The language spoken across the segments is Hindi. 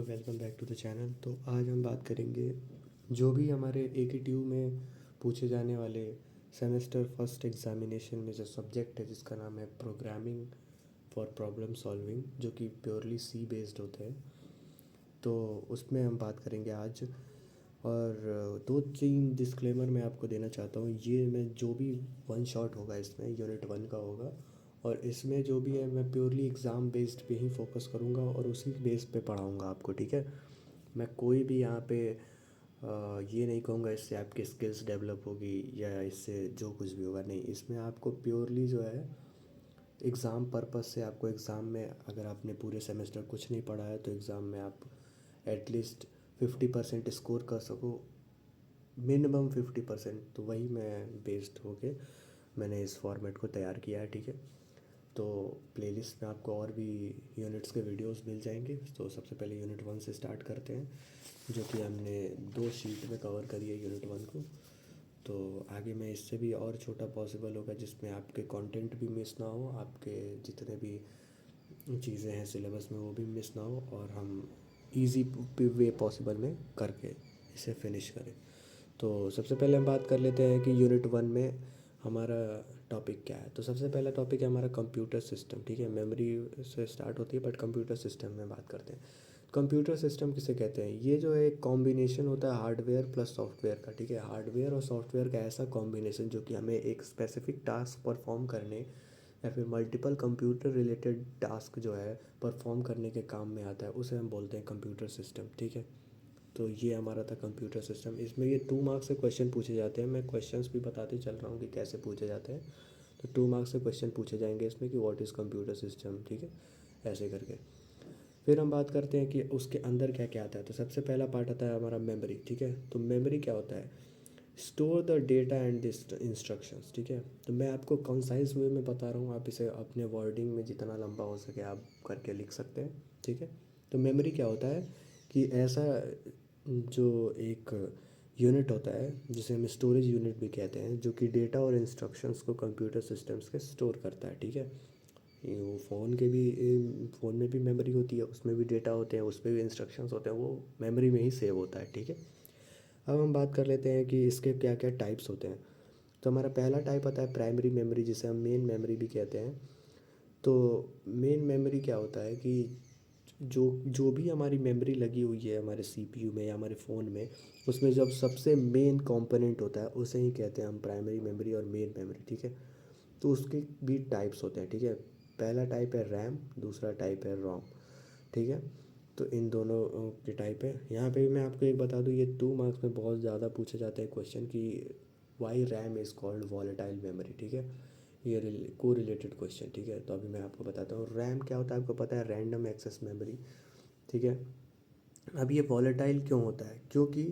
Welcome back to the channel. तो आज हम बात करेंगे जो भी हमारे AKTU में पूछे जाने वाले सेमेस्टर फर्स्ट एग्जामिनेशन में जो सब्जेक्ट है जिसका नाम है प्रोग्रामिंग फॉर प्रॉब्लम सॉल्विंग, जो कि प्योरली सी बेस्ड होते हैं। तो उसमें हम बात करेंगे आज। और दो तीन डिस्क्लेमर मैं आपको देना चाहता हूँ। ये मैं जो भी वन शॉट होगा इसमें यूनिट 1 का होगा, और इसमें जो भी है मैं प्योरली एग्ज़ाम बेस्ड पे ही फोकस करूँगा और उसी बेस पे पढ़ाऊँगा आपको, ठीक है। मैं कोई भी यहाँ पे ये नहीं कहूँगा इससे आपकी स्किल्स डेवलप होगी या इससे जो कुछ भी होगा, नहीं। इसमें आपको प्योरली जो है एग्ज़ाम पर्पस से, आपको एग्ज़ाम में अगर आपने पूरे सेमेस्टर कुछ नहीं पढ़ा है तो एग्ज़ाम में आप एटलीस्ट 50% स्कोर कर सको, मिनिमम 50%। तो वही मैं बेस्ड होके मैंने इस फॉर्मेट को तैयार किया है, ठीक है। तो प्लेलिस्ट में आपको और भी यूनिट्स के वीडियोस मिल जाएंगे। तो सबसे पहले यूनिट 1 से स्टार्ट करते हैं, जो कि हमने 2 शीट में कवर करी है यूनिट 1 को। तो आगे मैं इससे भी और छोटा पॉसिबल होगा जिसमें आपके कंटेंट भी मिस ना हो, आपके जितने भी चीज़ें हैं सिलेबस में वो भी मिस ना हो, और हम इजी वे पॉसिबल में करके इसे फिनिश करें। तो सबसे पहले हम बात कर लेते हैं कि यूनिट 1 में हमारा टॉपिक क्या है। तो सबसे पहला टॉपिक है हमारा कंप्यूटर सिस्टम, ठीक है। मेमोरी से स्टार्ट होती है बट कंप्यूटर सिस्टम में बात करते हैं। कंप्यूटर सिस्टम किसे कहते हैं? ये जो है एक कॉम्बिनेशन होता है हार्डवेयर प्लस सॉफ्टवेयर का, ठीक है। हार्डवेयर और सॉफ्टवेयर का ऐसा कॉम्बिनेशन जो कि हमें एक स्पेसिफिक टास्क परफॉर्म करने या फिर मल्टीपल कंप्यूटर रिलेटेड टास्क जो है परफॉर्म करने के काम में आता है, उसे हम बोलते हैं कंप्यूटर सिस्टम, ठीक है। तो ये हमारा था कंप्यूटर सिस्टम। इसमें ये 2 मार्क्स से क्वेश्चन पूछे जाते हैं। मैं क्वेश्चंस भी बताते चल रहा हूँ कि कैसे पूछे जाते हैं। तो 2 मार्क्स से क्वेश्चन पूछे जाएंगे इसमें कि व्हाट इज़ कंप्यूटर सिस्टम, ठीक है, ऐसे करके। फिर हम बात करते हैं कि उसके अंदर क्या क्या आता है। तो सबसे पहला पार्ट आता है हमारा मेमोरी, ठीक है। तो मेमोरी क्या होता है? Store the data and instructions, ठीक है। तो मैं आपको कंसाइज वे में बता रहा हूँ, आप इसे अपने वर्डिंग में जितना लंबा हो सके आप करके लिख सकते हैं, ठीक है। तो मेमोरी क्या होता है कि ऐसा जो एक यूनिट होता है जिसे हम स्टोरेज यूनिट भी कहते हैं, जो कि डेटा और इंस्ट्रक्शंस को कंप्यूटर सिस्टम्स के स्टोर करता है, ठीक है। ये वो फ़ोन में भी मेमोरी होती है, उसमें भी डेटा होते हैं, उसमें भी इंस्ट्रक्शंस होते हैं, वो मेमोरी में ही सेव होता है, ठीक है। अब हम बात कर लेते हैं कि इसके क्या क्या टाइप्स होते हैं। तो हमारा पहला टाइप आता है प्राइमरी मेमोरी, जिसे हम मेन मेमोरी भी कहते हैं। तो मेन मेमोरी क्या होता है कि जो जो भी हमारी मेमोरी लगी हुई है हमारे CPU में या हमारे फ़ोन में, उसमें जब सबसे मेन कंपोनेंट होता है उसे ही कहते हैं हम प्राइमरी मेमोरी और मेन मेमोरी, ठीक है। तो उसके भी टाइप्स होते हैं, ठीक है। पहला टाइप है रैम, दूसरा टाइप है रोम, ठीक है। तो इन दोनों के टाइप है। यहाँ पे भी मैं आपको एक बता दूँ, ये 2 मार्क्स में बहुत ज़्यादा पूछे जाते हैं क्वेश्चन कि why RAM is called volatile memory, ठीक है। ये को रिलेटेड क्वेश्चन, ठीक है। तो अभी मैं आपको बताता हूँ रैम क्या होता है। आपको पता है रैंडम एक्सेस मेमोरी, ठीक है। अब ये वॉलेटाइल क्यों होता है? क्योंकि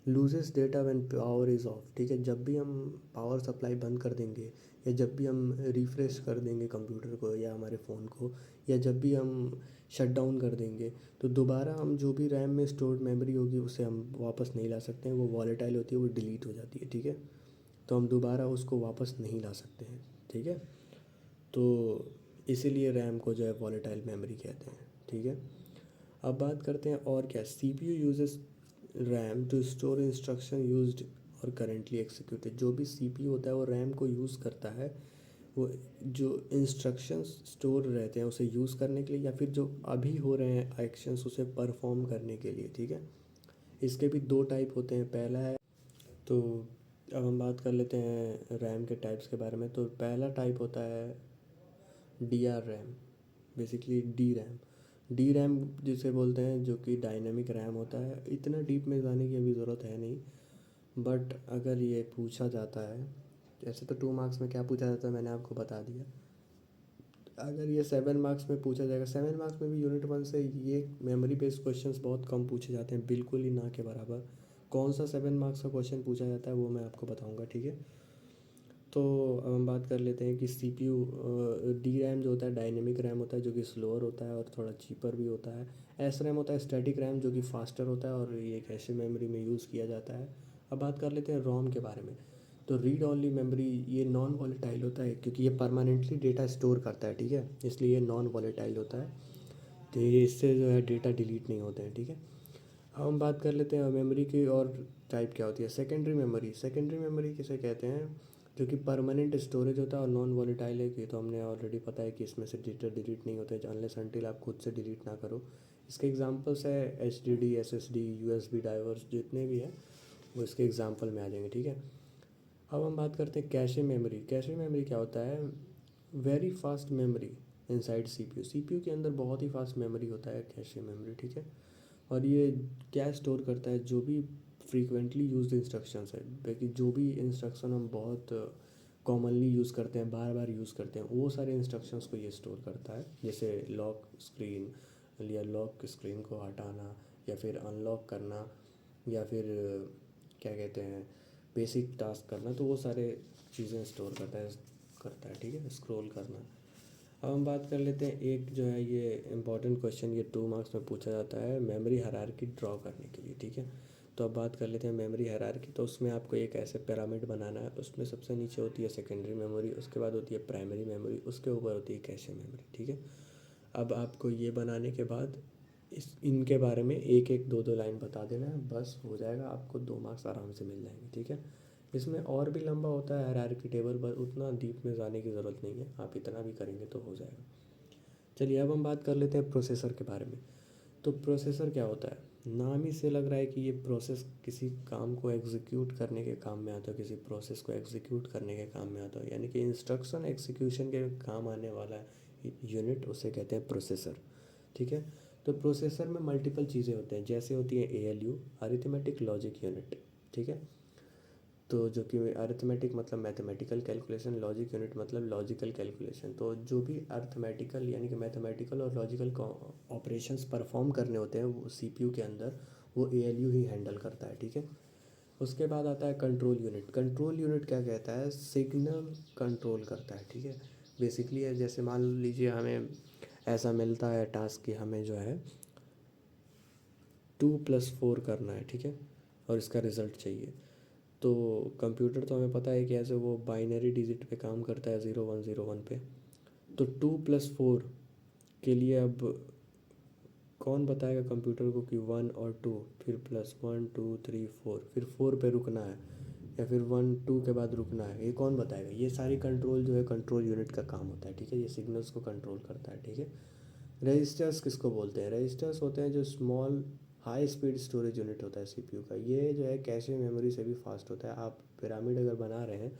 loses data when power is of, ठीक है। जब भी हम पावर सप्लाई बंद कर देंगे या जब भी हम रिफ़्रेश कर देंगे कंप्यूटर को या हमारे फ़ोन को, या जब भी हम शट डाउन कर देंगे, तो दोबारा हम जो भी रैम में स्टोर्ड मेमोरी होगी उसे हम वापस नहीं ला सकते हैं। वो वॉलेटाइल होती है, वो डिलीट हो जाती है, ठीक है। तो हम दोबारा उसको वापस नहीं ला सकते हैं, ठीक है। तो इसीलिए रैम को जो है वॉलेटाइल मेमोरी कहते हैं, ठीक है। अब बात करते हैं और क्या। CPU uses RAM to store instruction used और करेंटली एक्सिक्यूटेड। जो भी CPU होता है वो रैम को यूज़ करता है, वो जो इंस्ट्रक्शंस स्टोर रहते हैं उसे यूज़ करने के लिए, या फिर जो अभी हो रहे हैं एक्शंस उसे परफॉर्म करने के लिए, ठीक है। इसके भी 2 टाइप होते हैं। पहला है, तो अब हम बात कर लेते हैं रैम के टाइप्स के बारे में। तो पहला टाइप होता है DRAM, बेसिकली डी रैम जिसे बोलते हैं, जो कि डायनेमिक रैम होता है। इतना डीप में जाने की अभी ज़रूरत है नहीं, बट अगर ये पूछा जाता है, ऐसे तो 2 मार्क्स में क्या पूछा जाता है मैंने आपको बता दिया। अगर ये 7 मार्क्स में पूछा जाएगा, 7 मार्क्स में भी यूनिट 1 से ये मेमोरी बेस्ड क्वेश्चंस बहुत कम पूछे जाते हैं, बिल्कुल ही ना के बराबर। कौन सा 7 मार्क्स का क्वेश्चन पूछा जाता है वो मैं आपको बताऊँगा, ठीक है। तो अब हम बात कर लेते हैं कि CPU डी रैम जो होता है डायनेमिक रैम होता है, जो कि स्लोअर होता है और थोड़ा चीपर भी होता है। एस रैम होता है स्टैटिक रैम, जो कि फास्टर होता है और ये कैशे मेमोरी में यूज़ किया जाता है। अब बात कर लेते हैं रोम के बारे में। तो रीड ओनली मेमोरी, ये नॉन वॉलेटाइल होता है क्योंकि ये परमानेंटली डेटा स्टोर करता है, ठीक है, इसलिए ये नॉन वॉलेटाइल होता है। तो ये इससे जो है डेटा डिलीट नहीं होते हैं, ठीक है। अब हम बात कर लेते हैं मेमोरी की और टाइप क्या होती है। सेकेंडरी मेमोरी, सेकेंडरी मेमोरी किसे कहते हैं, जो कि परमानेंट स्टोरेज होता है और नॉन वॉलेटाइल है, कि तो हमने ऑलरेडी पता है कि इसमें से डेटा डिलीट नहीं होते अनलेस अनटिल आप खुद से डिलीट ना करो। इसके एग्जांपल्स है HDD, SSD, USB ड्राइवर्स, जितने भी हैं वो इसके एग्जांपल में आ जाएंगे, ठीक है। अब हम बात करते हैं कैशे मेमोरी। कैशे मेमोरी क्या होता है, very fast memory inside CPU। CPU के अंदर बहुत ही फास्ट मेमोरी होता है कैशे मेमोरी, ठीक है। और ये क्या स्टोर करता है, जो भी फ्रीक्वेंटली यूज्ड इंस्ट्रक्शंस है, बाकी जो भी इंस्ट्रक्शन हम बहुत कॉमनली यूज़ करते हैं, बार बार यूज़ करते हैं, वो सारे इंस्ट्रक्शंस को ये स्टोर करता है। जैसे लॉक स्क्रीन या लॉक स्क्रीन को हटाना, या फिर अनलॉक करना, या फिर क्या कहते हैं बेसिक टास्क करना, तो वो सारे चीज़ें स्टोर करता है, ठीक है। स्क्रॉल करना। अब हम बात कर लेते हैं एक जो है ये इम्पॉर्टेंट क्वेश्चन, ये 2 मार्क्स में पूछा जाता है मेमोरी हायरार्की ड्रॉ करने के लिए, ठीक है। तो अब बात कर लेते हैं मेमोरी हायरार्की। तो उसमें आपको एक ऐसे पिरामिड बनाना है, उसमें सबसे नीचे होती है सेकेंडरी मेमोरी, उसके बाद होती है प्राइमरी मेमोरी, उसके ऊपर होती है कैशे मेमोरी, ठीक है। अब आपको ये बनाने के बाद इनके बारे में एक एक दो दो लाइन बता देना है, बस हो जाएगा, आपको 2 मार्क्स आराम से मिल जाएंगे, ठीक है। इसमें और भी लंबा होता है हायरार्की टेबल, पर उतना डीप में जाने की ज़रूरत नहीं है, आप इतना भी करेंगे तो हो जाएगा। चलिए अब हम बात कर लेते हैं प्रोसेसर के बारे में। तो प्रोसेसर क्या होता है, नाम ही से लग रहा है कि ये प्रोसेस किसी काम को एग्जीक्यूट करने के काम में आता है, किसी प्रोसेस को एग्जीक्यूट करने के काम में आता है, यानी कि इंस्ट्रक्शन एग्जीक्यूशन के काम आने वाला यूनिट, उसे कहते हैं प्रोसेसर, ठीक है। तो प्रोसेसर में मल्टीपल चीज़ें होते हैं, जैसे होती है ALU, अरिथमेटिक लॉजिक यूनिट, ठीक है। तो जो कि अरिथमेटिक मतलब मैथमेटिकल कैलकुलेशन, लॉजिक यूनिट मतलब लॉजिकल कैलकुलेशन। तो जो भी अरिथमेटिकल यानी कि मैथमेटिकल और लॉजिकल ऑपरेशंस परफॉर्म करने होते हैं वो CPU के अंदर, वो ALU ही हैंडल करता है, ठीक है। उसके बाद आता है कंट्रोल यूनिट। कंट्रोल यूनिट क्या कहता है, सिग्नल कंट्रोल करता है, ठीक है। बेसिकली जैसे मान लीजिए हमें ऐसा मिलता है टास्क कि हमें जो है 2+4 करना है, ठीक है, और इसका रिज़ल्ट चाहिए। तो कंप्यूटर तो हमें पता है कि ऐसे वो बाइनरी डिजिट पे काम करता है, 0101 पे। तो 2+4 के लिए अब कौन बताएगा कंप्यूटर को कि 1 और 2, फिर +1 2 3 4, फिर 4 पे रुकना है, या फिर 1 2 के बाद रुकना है, ये कौन बताएगा। ये सारी कंट्रोल जो है कंट्रोल यूनिट का काम होता है, ठीक है। ये सिग्नल्स को कंट्रोल करता है, ठीक है। रजिस्टर्स किसको बोलते हैं, रजिस्टर्स होते हैं जो small high speed storage unit होता है CPU का। ये जो है कैशे मेमोरी से भी फास्ट होता है। आप पिरामिड अगर बना रहे हैं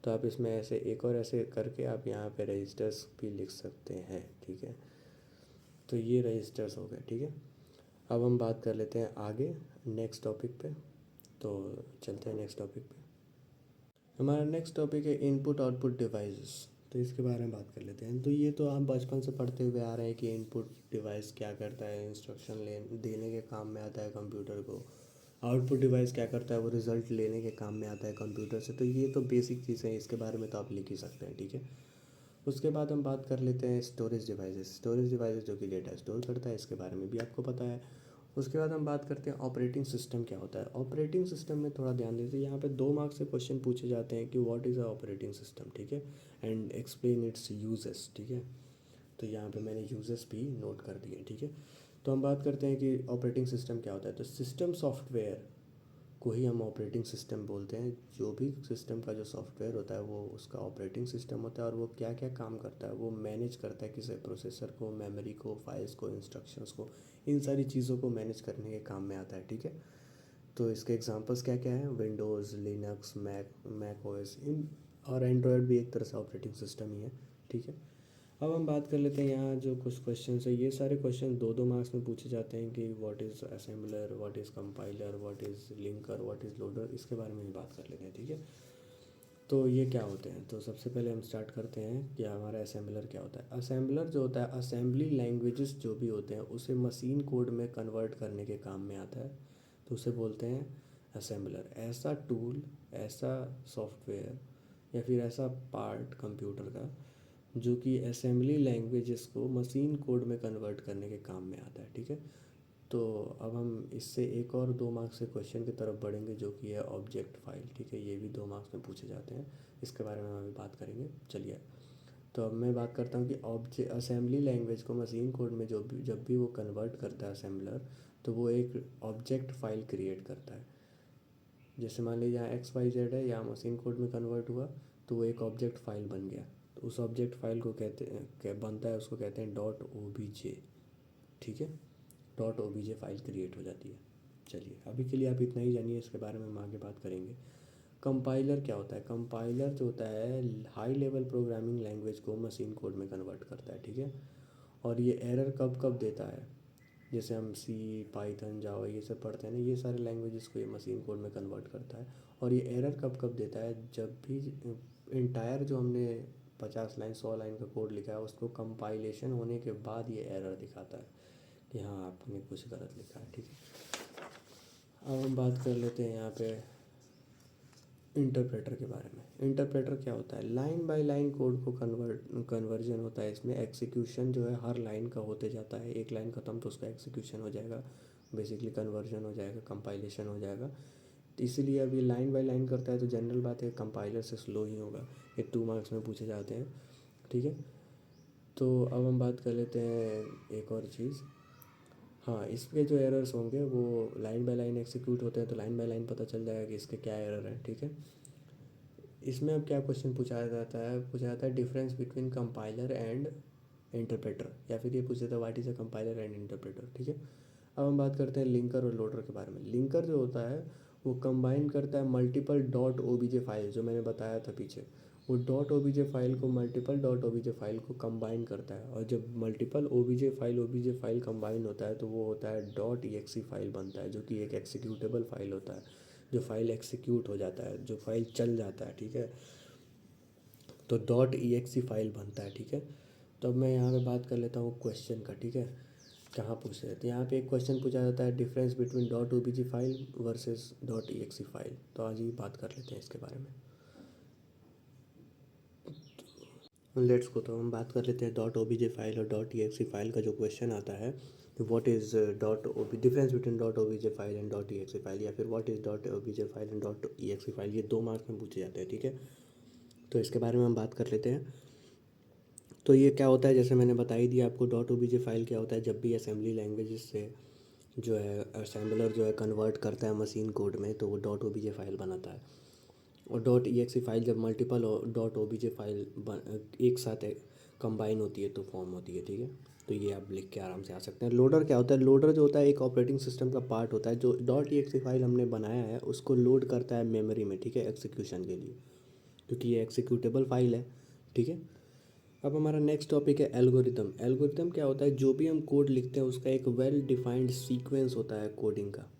तो आप इसमें ऐसे एक और ऐसे करके आप यहाँ पे रजिस्टर्स भी लिख सकते हैं, ठीक है। तो ये रजिस्टर्स हो गए, ठीक है। अब हम बात कर लेते हैं आगे नेक्स्ट टॉपिक पे। तो चलते हैं नेक्स्ट टॉपिक पे। हमारा नेक्स्ट टॉपिक है इनपुट आउटपुट डिवाइसेस। तो इसके बारे में बात कर लेते हैं। तो ये तो आप बचपन से पढ़ते हुए आ रहे हैं कि इनपुट डिवाइस क्या करता है, इंस्ट्रक्शन देने के काम में आता है कंप्यूटर को। आउटपुट डिवाइस क्या करता है, वो रिज़ल्ट लेने के काम में आता है कंप्यूटर से। तो ये तो बेसिक चीज़ें हैं, इसके बारे में तो आप लिख ही सकते हैं, ठीक है। उसके बाद हम बात कर लेते हैं स्टोरेज डिवाइसेस। स्टोरेज डिवाइसेस जो कि डेटा स्टोर करता है, इसके बारे में भी आपको पता है। उसके बाद हम बात करते हैं ऑपरेटिंग सिस्टम क्या होता है। ऑपरेटिंग सिस्टम में थोड़ा ध्यान दीजिए, यहाँ पे 2 मार्क्स से क्वेश्चन पूछे जाते हैं कि what is a operating system, ठीक है, एंड एक्सप्लेन इट्स यूजेस, ठीक है। तो यहाँ पे मैंने यूजेस भी नोट कर दिए, ठीक है। तो हम बात करते हैं कि ऑपरेटिंग सिस्टम क्या होता है। तो सिस्टम सॉफ्टवेयर को ही हम ऑपरेटिंग सिस्टम बोलते हैं। जो भी सिस्टम का जो सॉफ्टवेयर होता है वो उसका ऑपरेटिंग सिस्टम होता है, और वो क्या क्या काम करता है, वो मैनेज करता है किसी प्रोसेसर को, मेमोरी को, फाइल्स को, इंस्ट्रक्शंस को, इन सारी चीज़ों को मैनेज करने के काम में आता है, ठीक है। तो इसके एग्जांपल्स क्या क्या हैं, विंडोज़, लिनक्स, मैक OS, इन और एंड्रॉयड भी एक तरह से ऑपरेटिंग सिस्टम ही है, ठीक है। अब हम बात कर लेते हैं यहाँ जो कुछ क्वेश्चन है। ये सारे क्वेश्चन 2-2 मार्क्स में पूछे जाते हैं कि what is assembler, what is compiler, what is linker, what is loader, इसके बारे में भी बात कर लेते हैं, ठीक है। तो ये क्या होते हैं, तो सबसे पहले हम स्टार्ट करते हैं कि हमारा असेंबलर क्या होता है। असेंबलर जो होता है, असेंबली लैंग्वेजेस जो भी होते हैं उसे मशीन कोड में कन्वर्ट करने के काम में आता है, तो उसे बोलते हैं असेंबलर। ऐसा टूल, ऐसा सॉफ्टवेयर या फिर ऐसा पार्ट कंप्यूटर का जो कि असेंबली लैंग्वेजेस को मशीन कोड में कन्वर्ट करने के काम में आता है, ठीक है। तो अब हम इससे एक और 2 मार्क्स के क्वेश्चन की तरफ बढ़ेंगे जो कि है ऑब्जेक्ट फाइल, ठीक है। ये भी 2 मार्क्स में पूछे जाते हैं, इसके बारे में हम अभी बात करेंगे, चलिए। तो अब मैं बात करता हूँ कि ऑब्जेक्ट असेंबली लैंग्वेज को मशीन कोड में जब भी वो कन्वर्ट करता है असेंबलर, तो वो एक ऑब्जेक्ट फाइल क्रिएट करता है। जैसे मान लीजिए यहाँ XYZ है, यहाँ मशीन कोड में कन्वर्ट हुआ तो वो एक ऑब्जेक्ट फाइल बन गया। तो उस ऑब्जेक्ट फाइल को कहते हैं बनता है, उसको कहते हैं .obj। ठीक है, .obj फाइल क्रिएट हो जाती है। चलिए अभी के लिए आप इतना ही जानिए, इसके बारे में हम आगे बात करेंगे। कंपाइलर क्या होता है? कंपाइलर जो होता है हाई लेवल प्रोग्रामिंग लैंग्वेज को मशीन कोड में कन्वर्ट करता है। ठीक है, और ये एरर कब कब देता है? जैसे हम C, पाइथन, जावा ये सब पढ़ते हैं ना, ये सारे लैंग्वेजेस को ये मशीन कोड में कन्वर्ट करता है। और ये एरर कब कब देता है? जब भी इंटायर जो हमने 50 लाइन 100 लाइन का कोड लिखा है उसको कंपाइलेशन होने के बाद ये एरर दिखाता है कि हाँ आपने कुछ गलत लिखा है। ठीक है, अब हम बात कर लेते हैं यहाँ पे इंटरप्रेटर के बारे में। इंटरप्रेटर क्या होता है? लाइन बाय लाइन कोड को कन्वर्जन होता है इसमें। एग्जीक्यूशन जो है हर लाइन का होते जाता है, एक लाइन ख़त्म तो उसका एग्जीक्यूशन हो जाएगा, बेसिकली कन्वर्जन हो जाएगा, कंपाइलेशन हो जाएगा। तो इसीलिए अब ये लाइन बाय लाइन करता है तो जनरल बात है कंपाइलर से स्लो ही होगा। ये 2 मार्क्स में पूछे जाते हैं। ठीक है, तो अब हम बात कर लेते हैं एक और चीज़। हाँ, इसके जो एरर्स होंगे वो लाइन बाय लाइन एग्जीक्यूट होते हैं तो लाइन बाय लाइन पता चल जाएगा कि इसके क्या एरर हैं। ठीक है, इसमें अब क्या क्वेश्चन पूछा जाता है? पूछा जाता है difference between compiler and interpreter, या फिर ये पूछ जाता है what is a compiler and interpreter. ठीक है, अब हम बात करते हैं लिंकर और लोडर के बारे में। लिंकर जो होता है वो कंबाइन करता है मल्टीपल .obj फाइल, जो मैंने बताया था पीछे। वो .obj फाइल को मल्टीपल .obj फाइल को कंबाइन करता है, और जब मल्टीपल obj फाइल कंबाइन होता है तो वो होता है .exe फाइल बनता है, जो कि एक एक्सिक्यूटेबल फाइल होता है, जो फाइल एक्सिक्यूट हो जाता है, जो फाइल चल जाता है। ठीक है, तो .exe फाइल बनता है। ठीक है, तो अब मैं यहाँ पे बात कर लेता हूँ क्वेश्चन का। ठीक है, कहाँ पूछ रहे थे? यहाँ पे एक क्वेश्चन पूछा जाता है difference between .obj file versus .exe file. तो आज ही बात कर लेते हैं इसके बारे में। लेट्स को तो हम बात कर लेते हैं .obj फाइल और .exe फाइल का जो क्वेश्चन आता है, what is difference between .obj file and .exe file, या फिर what is .obj file and .exe file, ये 2 मार्क्स में पूछे जाते हैं। ठीक है, तो इसके बारे में हम बात कर लेते हैं। तो ये क्या होता है, जैसे मैंने बता ही दिया आपको, .obj फाइल क्या होता है? जब भी असेंबली लैंग्वेजेस से जो है असेंबलर जो है कन्वर्ट करता है मशीन कोड में तो वो .obj फाइल बनाता है। और .exe फाइल जब मल्टीपल .obj फाइल एक साथ कंबाइन होती है तो फॉर्म होती है। ठीक है, तो ये आप लिख के आराम से आ सकते हैं। लोडर क्या होता है? लोडर जो होता है एक ऑपरेटिंग सिस्टम का पार्ट होता है, जो .exe फाइल हमने बनाया है उसको लोड करता है मेमोरी में। ठीक है, एग्जीक्यूशन के लिए, क्योंकि ये एग्जीक्यूटेबल फाइल है। ठीक है, अब हमारा नेक्स्ट टॉपिक है एल्गोरिदम। एल्गोरिदम क्या होता है? जो भी हम कोड लिखते हैं उसका एक वेल डिफाइंड सीक्वेंस होता है कोडिंग का।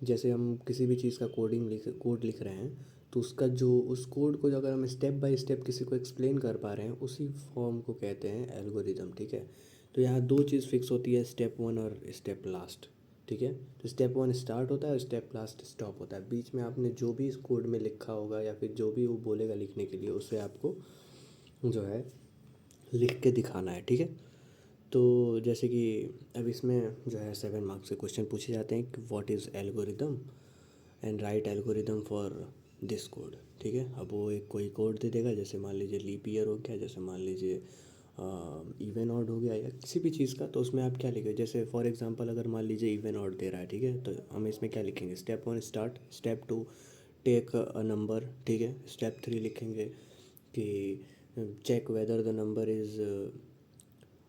जैसे हम किसी भी चीज़ का कोड लिख रहे हैं तो उसका जो उस कोड को जो अगर हम स्टेप बाय स्टेप किसी को एक्सप्लेन कर पा रहे हैं उसी फॉर्म को कहते हैं एल्गोरिदम। ठीक है, तो यहाँ 2 चीज़ फिक्स होती है, स्टेप 1 और स्टेप लास्ट। ठीक है, तो स्टेप 1 स्टार्ट होता है और स्टेप लास्ट स्टॉप होता है। बीच में आपने जो भी इस कोड में लिखा होगा या फिर जो भी वो बोलेगा लिखने के लिए, उसे आपको जो है लिख के दिखाना है। ठीक है, तो जैसे कि अब इसमें जो है 7 मार्क्स के क्वेश्चन पूछे जाते हैं कि what is algorithm and right algorithm for this code. ठीक है, अब वो एक कोई कोड दे देगा, जैसे मान लीजिए लीप ईयर हो गया, जैसे मान लीजिए इवन ऑड हो गया, या किसी भी चीज़ का, तो उसमें आप क्या लिखेंगे? जैसे फॉर एग्जांपल अगर मान लीजिए इवन ऑड दे रहा है, ठीक है, तो हम इसमें क्या लिखेंगे? Step 1 start, step 2 take a number. ठीक है, स्टेप 3 लिखेंगे कि check whether the number is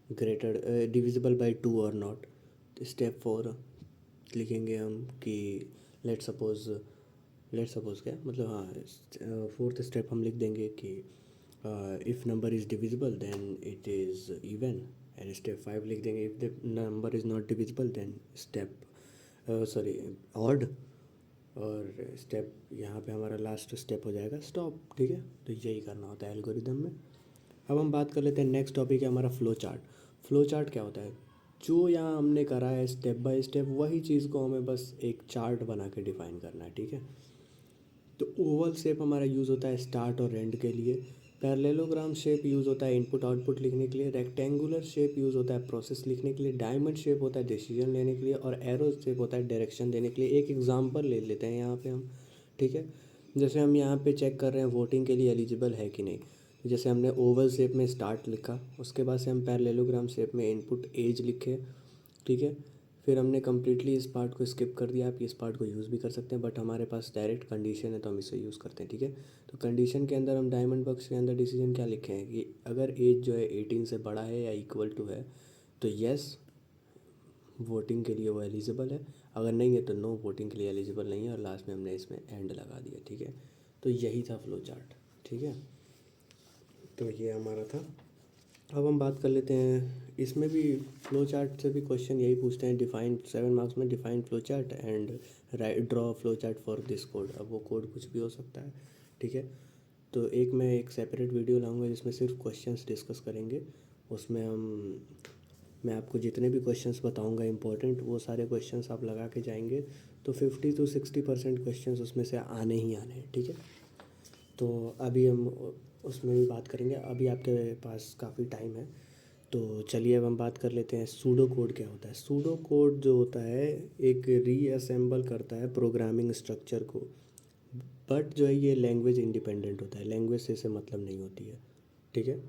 greater divisible by 2 और नॉट। स्टेप 4 लिखेंगे हम कि लेट सपोज क्या मतलब, हाँ, फोर्थ स्टेप हम लिख देंगे कि if number is divisible then it is even. And step 5 लिख देंगे if the number is not divisible then step sorry odd. और स्टेप यहाँ पे हमारा लास्ट स्टेप हो जाएगा स्टॉप। ठीक है, तो यही करना होता है एल्गोरिदम में। अब हम बात कर लेते हैं, नेक्स्ट टॉपिक है हमारा फ्लो चार्ट। फ्लो चार्ट क्या होता है? जो यहाँ हमने करा है स्टेप बाय स्टेप वही चीज़ को हमें बस एक चार्ट बना के डिफाइन करना है। ठीक है, तो ओवल शेप हमारा यूज़ होता है स्टार्ट और एंड के लिए। पैरेललोग्राम शेप यूज़ होता है इनपुट आउटपुट लिखने के लिए। रेक्टेंगुलर शेप यूज़ होता है प्रोसेस लिखने के लिए। डायमंड शेप होता है डिसीजन लेने के लिए। और एरो शेप होता है डायरेक्शन देने के लिए। एक एग्जांपल ले लेते हैं यहाँ पे हम। ठीक है, जैसे हम यहाँ पे चेक कर रहे हैं वोटिंग के लिए एलिजिबल है कि नहीं। जैसे हमने ओवल शेप में स्टार्ट लिखा, उसके बाद से हम पैरेललोग्राम शेप में इनपुट एज लिखे, ठीक है। फिर हमने कम्प्लीटली इस पार्ट को स्किप कर दिया। आप इस पार्ट को यूज़ भी कर सकते हैं, बट हमारे पास डायरेक्ट कंडीशन है तो हम इसे यूज़ करते हैं, ठीक है। तो कंडीशन के अंदर हम डायमंड बॉक्स के अंदर डिसीजन क्या लिखे हैं कि अगर एज जो है 18 से बड़ा है या इक्वल टू है तो येस वोटिंग के लिए वो एलिजिबल है, अगर नहीं है तो नो वोटिंग के लिए एलिजिबल नहीं है, और लास्ट में हमने इसमें एंड लगा दिया, ठीक है। तो यही था फ्लो चार्ट, ठीक है। तो ये हमारा था। अब हम बात कर लेते हैं, इसमें भी फ्लो चार्ट से भी क्वेश्चन यही पूछते हैं, डिफाइन 7 मार्क्स में define flow chart and right draw flow chart for this code. अब वो कोड कुछ भी हो सकता है, ठीक है। तो मैं एक सेपरेट वीडियो लाऊंगा जिसमें सिर्फ क्वेश्चंस डिस्कस करेंगे। उसमें मैं आपको जितने भी क्वेश्चंस बताऊंगा इंपॉर्टेंट, वो सारे क्वेश्चंस आप लगा के जाएंगे तो 50 से 60% क्वेश्चंस उसमें से आने ही आने हैं, ठीक है। तो अभी हम उसमें भी बात करेंगे, अभी आपके पास काफ़ी टाइम है। तो चलिए अब हम बात कर लेते हैं सूडो कोड क्या होता है। सूडो कोड जो होता है एक रीअसेंबल करता है प्रोग्रामिंग स्ट्रक्चर को, बट जो है ये लैंग्वेज इंडिपेंडेंट होता है, लैंग्वेज से इसे मतलब नहीं होती है, ठीक है।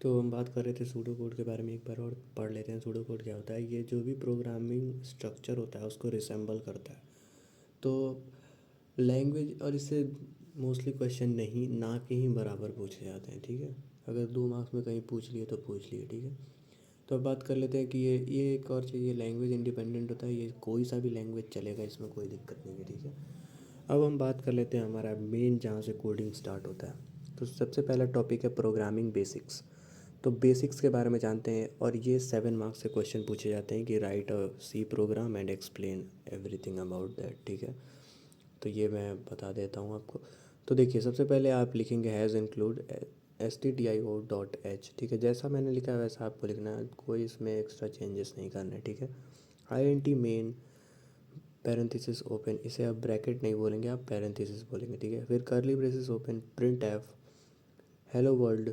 तो हम बात कर रहे थे सूडो कोड के बारे में, एक बार और पढ़ लेते हैं सूडो कोड क्या होता है। ये जो भी प्रोग्रामिंग स्ट्रक्चर होता है उसको रिसेंबल करता है। तो लैंग्वेज, और इससे मोस्टली क्वेश्चन नहीं ना के ही बराबर पूछे जाते हैं, ठीक है। अगर 2 मार्क्स में कहीं पूछ लिए तो पूछ लिए, ठीक है। तो अब बात कर लेते हैं कि ये एक और चीज़, ये लैंग्वेज इंडिपेंडेंट होता है, ये कोई सा भी लैंग्वेज चलेगा, इसमें कोई दिक्कत नहीं है, ठीक है। अब हम बात कर लेते हैं हमारा मेन जहाँ से कोडिंग स्टार्ट होता है। तो सबसे पहला टॉपिक है प्रोग्रामिंग बेसिक्स। तो बेसिक्स के बारे में जानते हैं, और ये 7 मार्क्स से क्वेश्चन पूछे जाते हैं कि write a C program and explain everything about that, ठीक है। तो ये मैं बता देता हूँ आपको। तो देखिए सबसे पहले आप लिखेंगे हैज़ इंक्लूड stdio.h, ठीक है। जैसा मैंने लिखा है वैसा आपको लिखना है, कोई इसमें एक्स्ट्रा चेंजेस नहीं करने, ठीक है। int मेन पैरेंथेसिस ओपन, इसे आप ब्रैकेट नहीं बोलेंगे, आप पैरेंथेसिस बोलेंगे, ठीक है। फिर curly braces open, print F hello world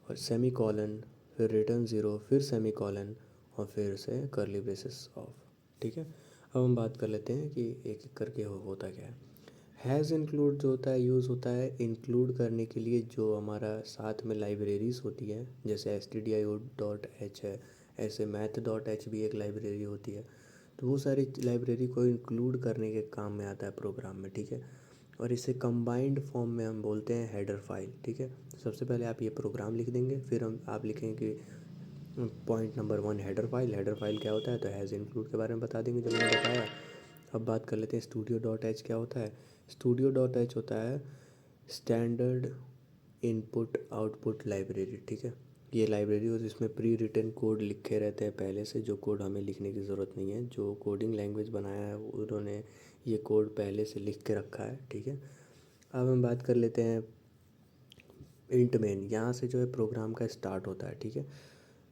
और सेमी कॉलन, फिर रिटर्न ज़ीरो, फिर सेमी कॉलन, और फिर से कर्ली ब्रेसेस ऑफ, ठीक है। अब हम बात कर लेते हैं कि एक एक करके होता क्या है। हैज़ इंक्लूड जो होता है यूज़ होता है इंक्लूड करने के लिए जो हमारा साथ में लाइब्रेरीज़ होती है, जैसे stdio.h है, ऐसे math.h भी एक लाइब्रेरी होती है। तो वो सारी लाइब्रेरी को इंक्लूड करने के काम में आता है प्रोग्राम में, ठीक है। और इसे कंबाइंड फॉर्म में हम बोलते हैं हेडर फाइल, ठीक है। सबसे पहले आप ये प्रोग्राम लिख देंगे, फिर आप लिखेंगे कि point number 1 header file. Header file क्या होता है, तो हैज़ इंक्लूड के बारे में बता देंगे जो मैंने बताया। अब बात कर लेते हैं स्टूडियो.h क्या होता है। स्टूडियो.h होता है स्टैंडर्ड इनपुट आउटपुट लाइब्रेरी, ठीक है। ये लाइब्रेरी हो जिसमें प्री रिटन कोड लिखे रहते हैं पहले से, जो कोड हमें लिखने की ज़रूरत नहीं है, जो कोडिंग लैंग्वेज बनाया है उन्होंने ये कोड पहले से लिख के रखा है, ठीक है। अब हम बात कर लेते हैं इंट मेन, यहाँ से जो है प्रोग्राम का स्टार्ट होता है, ठीक है।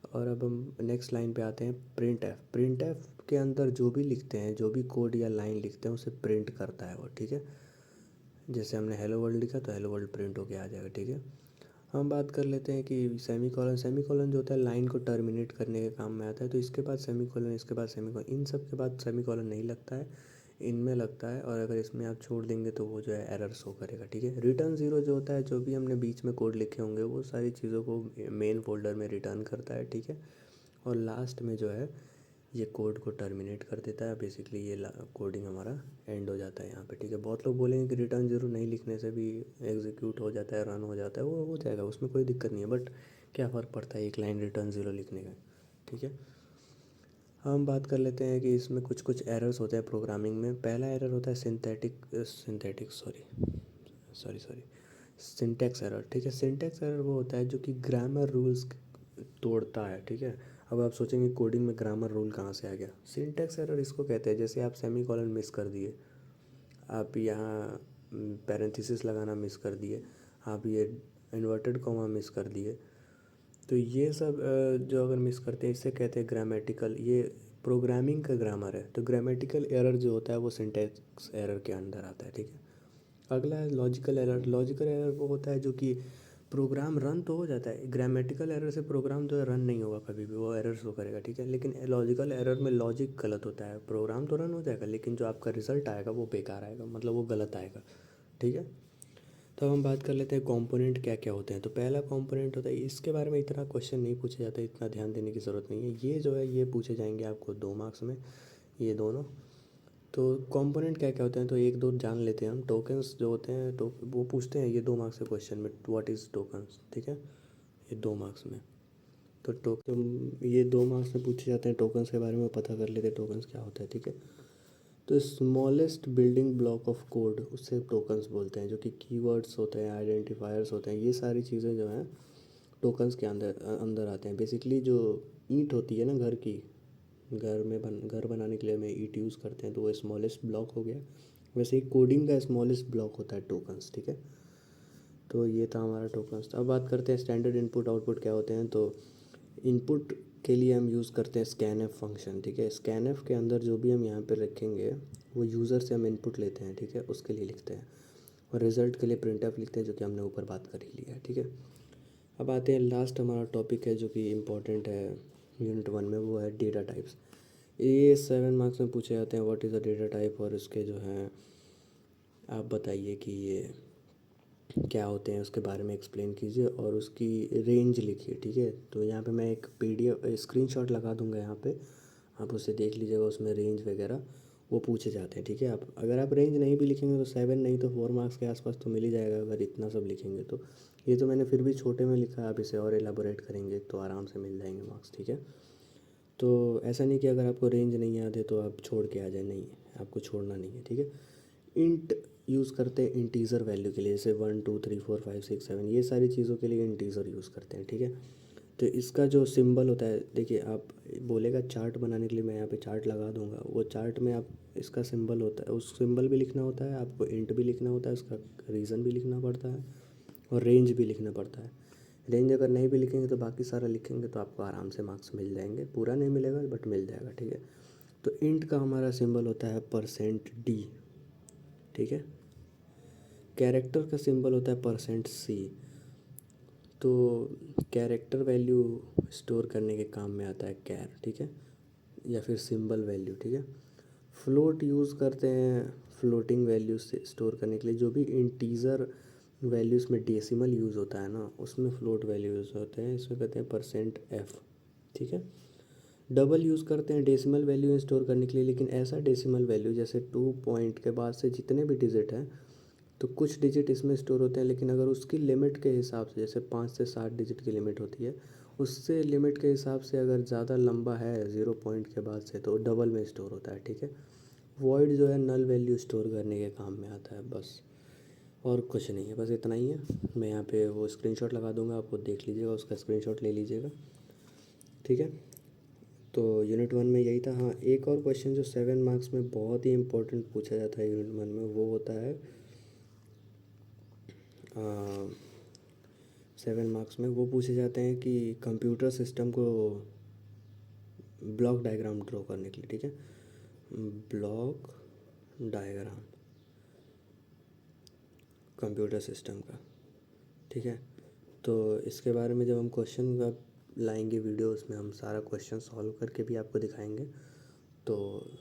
और अब हम नेक्स्ट लाइन पे आते हैं, प्रिंट एफ। प्रिंट एफ के अंदर जो भी लिखते हैं, जो भी कोड या लाइन लिखते हैं उसे प्रिंट करता है वो, ठीक है। जैसे हमने हेलो वर्ल्ड लिखा तो हेलो वर्ल्ड प्रिंट होके आ जाएगा, ठीक है। हम बात कर लेते हैं कि सेमी कॉलन। सेमी कॉलन जो होता है लाइन को टर्मिनेट करने के काम में आता है, तो इसके बाद सेमी कॉलन, इसके बाद सेमी कॉलन, इन सब के बाद सेमी कॉलन नहीं लगता है, इनमें लगता है। और अगर इसमें आप छोड़ देंगे तो वो जो है एरर शो करेगा, ठीक है। रिटर्न ज़ीरो जो होता है, जो भी हमने बीच में कोड लिखे होंगे वो सारी चीज़ों को मेन फोल्डर में रिटर्न करता है, ठीक है। और लास्ट में जो है ये कोड को टर्मिनेट कर देता है, बेसिकली ये कोडिंग हमारा एंड हो जाता है यहाँ पे, ठीक है। बहुत लोग बोलेंगे कि रिटर्न ज़ीरो नहीं लिखने से भी एग्जीक्यूट हो जाता है, रन हो जाता है, वो हो जाएगा, उसमें कोई दिक्कत नहीं है, बट क्या फ़र्क पड़ता है एक लाइन रिटर्न ज़ीरो लिखने का, ठीक है। हम बात कर लेते हैं कि इसमें कुछ कुछ एरर्स होते हैं प्रोग्रामिंग में। पहला एरर होता है सिंथेटिक सॉरी सिंटैक्स एरर, ठीक है। सिंटैक्स एरर वो होता है जो कि ग्रामर रूल्स तोड़ता है, ठीक है। अब आप सोचेंगे कोडिंग में ग्रामर रूल कहाँ से आ गया। सिंटैक्स एरर इसको कहते हैं, जैसे आप सेमी कॉलन मिस कर दिए, आप यहाँ पैरेंथेसिस लगाना मिस कर दिए, आप ये इन्वर्टेड कॉमा मिस कर दिए, तो ये सब जो अगर मिस करते हैं इससे कहते हैं ग्रामेटिकल, ये प्रोग्रामिंग का ग्रामर है। तो ग्रामेटिकल एरर जो होता है वो सिंटैक्स एरर के अंदर आता है, ठीक है। अगला है लॉजिकल एरर। लॉजिकल एरर वो होता है जो कि प्रोग्राम रन तो हो जाता है, ग्रामेटिकल एरर से प्रोग्राम जो है रन नहीं होगा कभी भी, वो एरर शो करेगा, ठीक है। लेकिन लॉजिकल एरर में लॉजिक गलत होता है, प्रोग्राम तो रन हो जाएगा लेकिन जो आपका रिजल्ट आएगा वो बेकार आएगा, मतलब वो गलत आएगा, ठीक है। तो हम बात कर लेते हैं कंपोनेंट क्या क्या होते हैं। तो पहला कंपोनेंट होता है, इसके बारे में इतना क्वेश्चन नहीं पूछा जाता, इतना ध्यान देने की ज़रूरत नहीं है। ये जो है ये पूछे जाएंगे आपको 2 मार्क्स में, ये दोनों। तो कंपोनेंट क्या क्या होते हैं तो एक दो जान लेते हैं हम। टोकन्स जो होते हैं तो वो पूछते हैं ये 2 मार्क्स के क्वेश्चन में, व्हाट इज़ टोकन्स, ठीक है, ये 2 मार्क्स में। तो ये 2 मार्क्स में पूछे जाते हैं, टोकन्स के बारे में पता कर लेते हैं टोकन्स क्या होता है, ठीक है। तो smallest building block of code उससे टोकन्स बोलते हैं, जो कि कीवर्ड्स होते हैं, आइडेंटिफायर्स होते हैं, ये सारी चीज़ें जो हैं टोकन्स के अंदर अंदर आते हैं। बेसिकली जो ईंट होती है ना घर की, घर बनाने के लिए हमें ईंट यूज़ करते हैं, तो वो स्मॉलेस्ट ब्लॉक हो गया। वैसे ही कोडिंग का स्मॉलेस्ट ब्लॉक होता है टोकन्स, ठीक है। तो ये था हमारा टोकन्स। अब बात करते हैं स्टैंडर्ड इनपुट आउटपुट क्या होते हैं। तो इनपुट के लिए हम यूज़ करते हैं स्कैनएफ फंक्शन, ठीक है। स्कैनएफ के अंदर जो भी हम यहाँ पे रखेंगे वो यूज़र से हम इनपुट लेते हैं, ठीक है, उसके लिए लिखते हैं। और रिज़ल्ट के लिए प्रिंटएफ लिखते हैं, जो कि हमने ऊपर बात कर ही लिया है, ठीक है। अब आते हैं लास्ट हमारा टॉपिक है जो कि इम्पोर्टेंट है यूनिट 1 में, वो है डेटा टाइप्स। ये 7 मार्क्स में पूछे जाते हैं, what is the data type, और इसके जो हैं आप बताइए कि ये क्या होते हैं, उसके बारे में एक्सप्लेन कीजिए और उसकी रेंज लिखिए, ठीक है। तो यहाँ पे मैं एक PDF स्क्रीनशॉट लगा दूंगा यहाँ पे, आप उसे देख लीजिएगा, उसमें रेंज वगैरह वो पूछे जाते हैं, ठीक है। आप अगर आप रेंज नहीं भी लिखेंगे तो 7 नहीं तो 4 मार्क्स के आसपास तो मिल ही जाएगा, अगर इतना सब लिखेंगे तो। ये तो मैंने फिर भी छोटे में लिखा है, आप इसे और एलाबोरेट करेंगे तो आराम से मिल जाएंगे मार्क्स, ठीक है। तो ऐसा नहीं कि अगर आपको रेंज नहीं याद है तो आप छोड़ के आ जाए, नहीं, आपको छोड़ना नहीं है, ठीक है। इंट यूज़ करते हैं इंटीज़र वैल्यू के लिए, जैसे 1 2 3 4 5 6 7, ये सारी चीज़ों के लिए इंटीज़र यूज़ करते हैं, ठीक है। तो इसका जो सिंबल होता है, देखिए आप बोलेगा चार्ट बनाने के लिए, मैं यहाँ पे चार्ट लगा दूंगा, वो चार्ट में आप इसका सिंबल होता है, उस सिंबल भी लिखना होता है आपको, इंट भी लिखना होता है, उसका रीज़न भी लिखना पड़ता है, और रेंज भी लिखना पड़ता है। रेंज अगर नहीं भी लिखेंगे तो बाकी सारा लिखेंगे तो आपको आराम से मार्क्स मिल जाएंगे, पूरा नहीं मिलेगा बट मिल जाएगा, ठीक है। तो इंट का हमारा सिंबल होता है %d, ठीक है। कैरेक्टर का सिंबल होता है %c। तो कैरेक्टर वैल्यू स्टोर करने के काम में आता है कैर, ठीक है, या फिर सिंबल वैल्यू, ठीक है। फ्लोट यूज़ करते हैं फ्लोटिंग वैल्यू से स्टोर करने के लिए, जो भी इंटीज़र वैल्यूज़ में डेसिमल यूज़ होता है ना, उसमें फ्लोट वैल्यू यूज़ होते हैं, इसमें कहते हैं %f, ठीक है। डबल यूज़ करते हैं डेसिमल वैल्यू स्टोर करने के लिए, लेकिन ऐसा डेसिमल वैल्यू जैसे 2 पॉइंट के बाद से जितने भी डिजिट हैं तो कुछ डिजिट इसमें स्टोर होते हैं, लेकिन अगर उसकी लिमिट के हिसाब से, जैसे 5 से 7 डिजिट की लिमिट होती है, उससे लिमिट के हिसाब से अगर ज़्यादा लंबा है 0 पॉइंट के बाद से तो डबल में स्टोर होता है, ठीक है। वॉइड जो है नल वैल्यू स्टोर करने के काम में आता है, बस और कुछ नहीं है, बस इतना ही है। मैं यहाँ पे वो स्क्रीनशॉट लगा दूंगा, आपको देख लीजिएगा, उसका स्क्रीनशॉट ले लीजिएगा, ठीक है। तो यूनिट 1 में यही था। हाँ, एक और क्वेश्चन जो 7 मार्क्स में बहुत ही इंपॉर्टेंट पूछा जाता है यूनिट 1 में, वो होता है 7 मार्क्स में वो पूछे जाते हैं कि कंप्यूटर सिस्टम को ब्लॉक डायग्राम ड्रॉ करने के लिए, ठीक है, ब्लॉक डायग्राम कंप्यूटर सिस्टम का, ठीक है। तो इसके बारे में जब हम क्वेश्चन का लाएंगे वीडियो, उसमें हम सारा क्वेश्चन सॉल्व करके भी आपको दिखाएंगे, तो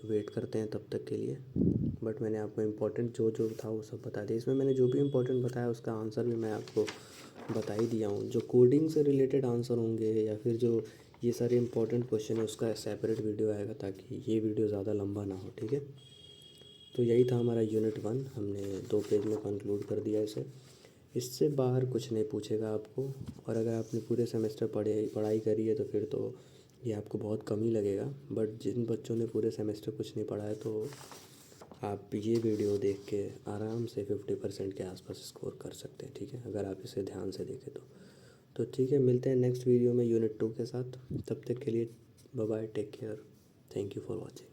वेट करते हैं तब तक के लिए। बट मैंने आपको इम्पोर्टेंट जो जो था वो सब बता दिया, इसमें मैंने जो भी इम्पोर्टेंट बताया उसका आंसर भी मैं आपको बता ही दिया हूँ। जो कोडिंग से रिलेटेड आंसर होंगे या फिर जो ये सारे इंपॉर्टेंट क्वेश्चन है उसका सेपरेट वीडियो आएगा, ताकि ये वीडियो ज़्यादा लंबा ना हो, ठीक है। तो यही था हमारा यूनिट 1, हमने 2 पेज में कंक्लूड कर दिया इसे। इससे बाहर कुछ नहीं पूछेगा आपको, और अगर आपने पूरे सेमेस्टर पढ़ाई करी है तो फिर तो ये आपको बहुत कम ही लगेगा। बट जिन बच्चों ने पूरे सेमेस्टर कुछ नहीं पढ़ा है तो आप ये वीडियो देख के आराम से 50% के आसपास स्कोर कर सकते हैं, ठीक है, अगर आप इसे ध्यान से देखें तो ठीक है। मिलते हैं नेक्स्ट वीडियो में यूनिट 2 के साथ, तब तक के लिए bye bye, take care, thank you for watching.